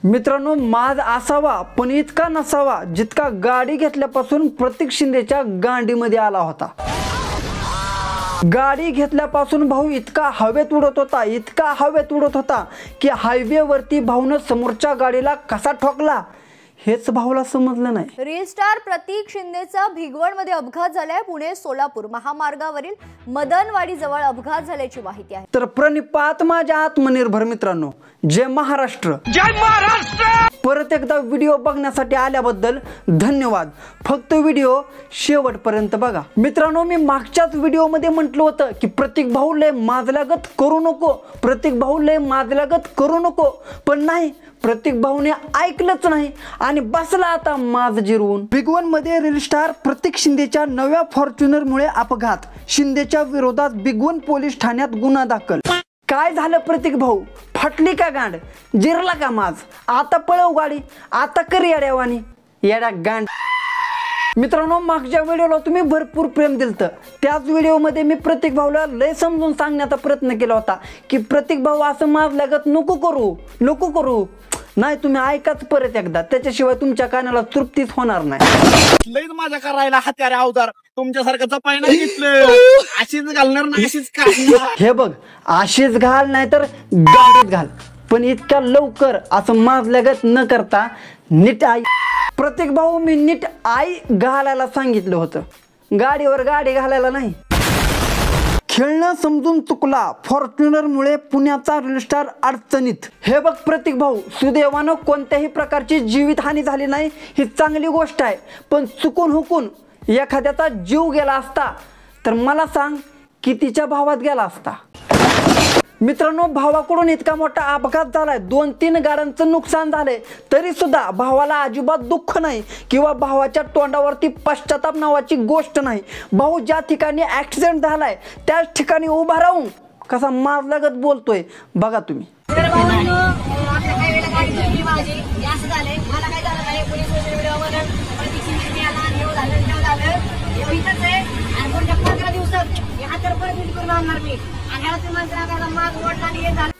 मित्रांनो, माज असावा पण इतका नसावा जितका गाडी घेतल्यापासून प्रतीक शिंदेच्या गांडीमध्ये आला होता। गाडी घेतल्यापासून भाऊ इतका हवेत उडत होता की हायवेवरती भाऊनं समोरच्या गाडीला कसा ठोकला हेच भाऊला समजलं नाही। रील स्टार प्रतीक शिंदेचा भिगवणमध्ये अपघात झालाय। पुणे सोलापूर महामार्गावरील मदनवाडी जवळ अपघात झाल्याची माहिती आहे। तर प्रणिपात माझ्या आत्मनिर्भर मित्रांनो, जय महाराष्ट्र, जय महाराष्ट्र। परत एकदा व्हिडिओ बघण्यासाठी आल्याबद्दल धन्यवाद। फक्त व्हिडिओ शेवटपर्यंत बघा। मित्रांनो, मी मागच्याच व्हिडिओमध्ये म्हटलं होतं की प्रतीक भाऊ लय माजल्यागत करू नको, प्रतीक भाऊ लय माजल्यागत करू नको, पण नाही, प्रतीक भाऊने ऐकलंच नाही आणि बसला आता माज जिरवून। भिगवण मध्ये रील स्टार प्रतीक शिंदेच्या नव्या फॉर्च्युनर मुळे अपघात, शिंदेच्या विरोधात भिगवण पोलीस ठाण्यात गुन्हा दाखल। काय झालं प्रतीक भाऊ, फाटली का गांड, जिरला का माज, आता पळव गाडी, आता कर येड्यावानी, येडा गांड। मित्रांनो, मागच्या व्हिडिओला तुम्ही भरपूर प्रेम दिलतं। त्याच व्हिडिओमध्ये मी प्रतीक भाऊला लय समजून सांगण्याचा प्रयत्न केला होता की प्रतीक भाऊ असं माजल्यागत नको करू। नाही, तुम्ही ऐकाच परत एकदा, त्याच्याशिवाय तुमच्या कानाला तृप्तीच होणार नाही। लईच माझ्या करायला हत्यारे अवतार तुमच्यासारखं जपाय नाही घेतलं, अशीच घालणार नाही, अशीच हे बघ, अशीच घाल नाही तर गाडीत घाल, पण इतक्या लवकर असं माजल्यागत न करता नीट आई। प्रतीक भाऊ, मी नीट आई घालायला सांगितलं होतं, गाडीवर गाडी घालायला नाही। खेळणं समजून चुकला, फॉर्च्युनर मुळे पुण्याचा रील स्टार अडचणीत। हे बघ प्रतीक भाऊ, सुदैवानं कोणत्याही प्रकारची जीवितहानी झाली नाही, ही चांगली गोष्ट आहे, पण चुकून हुकून एखाद्याचा जीव गेला असता तर मला सांग कितीच्या भावात गेला असता। मित्रांनो, भावाकडून इतका मोठा अपघात झालाय, 2-3 गाड्यांचं नुकसान झालंय, तरी सुद्धा भावाला अजिबात दुःख नाही किंवा भावाच्या तोंडावरती पश्चाताप नावाची गोष्ट नाही। भाऊ ज्या ठिकाणी ऍक्सिडेंट झालाय त्याच ठिकाणी उभा राहून कसा माजल्यागत बोलतोय बघा तुम्ही।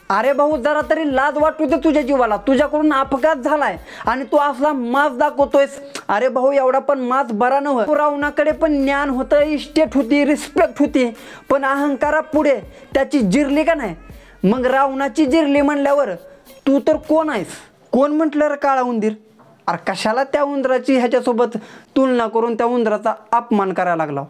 अरे भाऊ, जरा तरी लाज वाटू दे तुझ्या जीवाला, तुझ्याकडून अपघात झालाय आणि तू असला माज दाखवतोयस। अरे भाऊ, एवढा पण माज बरा नव्हता। रावणाकडे पण ज्ञान होतं, इस्टेट होती, रिस्पेक्ट होती, पण अहंकारा पुढे त्याची जिरली का नाही। मग रावणाची जिरली म्हणल्यावर तू तर कोण आहेस? कोण म्हटलं रे काळा उंदीर? अरे कशाला त्या उंदराची ह्याच्यासोबत तुलना करून त्या उंदराचा अपमान करायला लागला?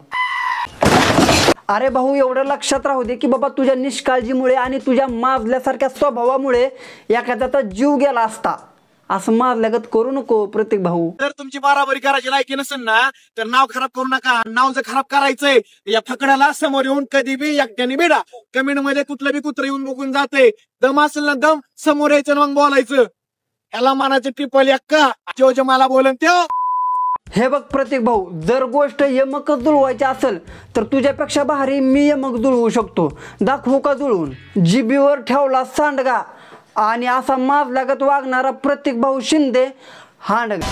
अरे भाऊ, एवढं लक्षात राहू दे की बाबा तुझ्या निष्काळजीमुळे आणि तुझ्या माजल्यासारख्या स्वभावामुळे एखाद्याचा जीव गेला असता, असं माजल्यागत करू नको प्रतीक भाऊ। जर तुमची बाराबरी करायची लायकी नसेल ना तर नाव खराब करू नका। नाव जर खराब करायचंय या फकड्याला समोर येऊन कधी बी एकट्याने बिडा। कमेंट मध्ये कुठलं बी कुत्र येऊन बघून जाते, दम असेल ना दम, समोर यायचं मग बोलायचं। याला मानाचे टिपल एक्का जो मला बोलन त्यो। हे बघ प्रतीक भाऊ, जर गोष्ट यमक जुळवायची असेल तर तुझ्यापेक्षा भारी मी यमक जुळवू शकतो। दाखवू का जुळवून? जिबीवर ठेवला सांडगा आणि असा माजल्यागत वागणारा प्रतीक भाऊ शिंदे हांडगा।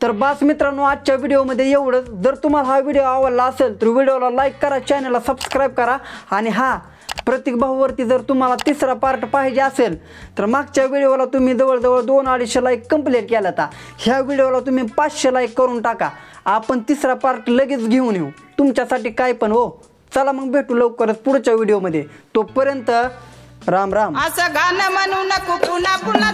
तर बस मित्रांनो, आजच्या व्हिडिओमध्ये एवढंच। जर तुम्हाला हा व्हिडिओ आवडला असेल तर व्हिडिओला लाईक करा, चॅनलला सबस्क्राईब करा आणि प्रतीक भाऊवरती जर तुम्हाला तिसरा पार्ट पाहिजे असेल तर मागच्या व्हिडिओला तुम्ही जवळजवळ 200-250 लाईक कंप्लीट केला होता, ह्या व्हिडिओला तुम्ही 500 लाईक करून टाका, आपण तिसरा पार्ट लगेच घेऊन येऊ, तुमच्यासाठी काय पण हो। चला मग भेटू लवकरच पुढच्या व्हिडिओमध्ये, तोपर्यंत राम राम। असं गाणं म्हणू नको पुन्हा पुन्हा